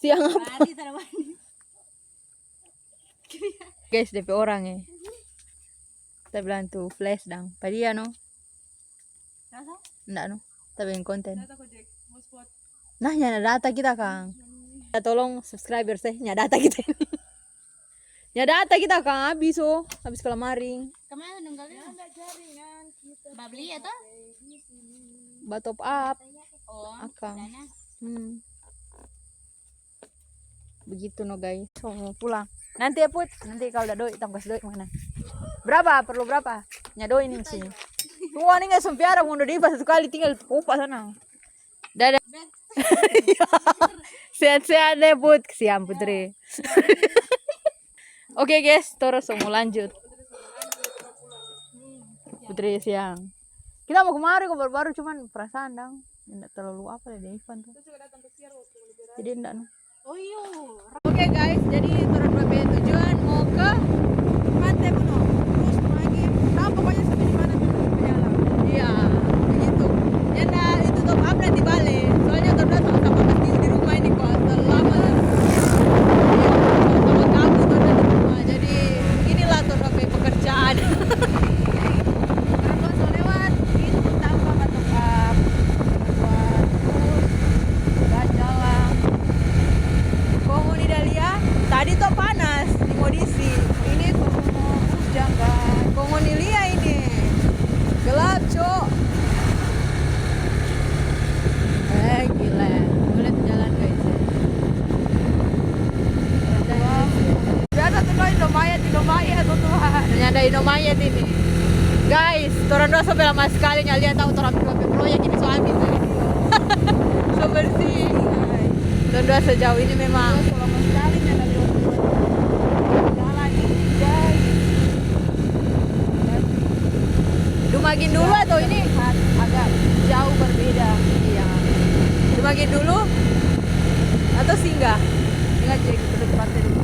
Siang apa? Guys, DP orang ya. Kita bilang tuh flash dang. Pada dia no. Enggak no. Tapi yang konten. Nah, nyana data kita Kang. Ya, tolong subscriber saya nyana data kita ini. Nyana data kita Kang habis oh. Habis kelamaring. Kemana nunggalnya? Babli ya toh? Batop up. Oh, Akang. dana. Begitu no guys. So, mau pulang. Nanti ya Put. Nanti kalau udah doi, tambah doi mana? Berapa? Perlu berapa? Nyadoi ini sini. Wah ini nggak sempiara mau di pas sekali tinggal kupas sana. Dadah. Sehat-sehat deh Put. Siap Putri. Oke guys, terus mau lanjut. Putri siang. Kita mau kemari kok baru-baru cuman perasaan dang. Enggak terlalu apa deh Ivan tuh. Jadi enggak no. Oh iya. Oke guys, jadi turun berapa tujuan mau ke Pantai Puno. Terus lagi, tahu pokoknya sampai di mana tuh berjalan. Iya, begitu. Nyanda itu tuh apa di Bali. Soalnya terus sama pasti di rumah ini kok lama. Sama kamu tuh di rumah. Jadi inilah tuh sampai pekerjaan. Terus lewat itu tambah batuk up, buat terus jalan. Kohoni Dahlia tadi tuh panas di modisi. Ini mau hujan kan. Kohoni Lia ini gelap cok. Gila. Boleh jalan guys. Ada tuh guys Indomayat tuh Tuhan. Ada Indomayat ini. Guys, turun dua sampai lama sekali nyalian tahu turun berapa proyek ini suami tuh. So bersih. Turun dua sejauh ini memang lama sekali nyala jalan ini guys. Dumagin dulu atau ini agak jauh berbeda. Iya. Dumagin dulu atau singgah? Singgah cek dulu tempatnya dulu.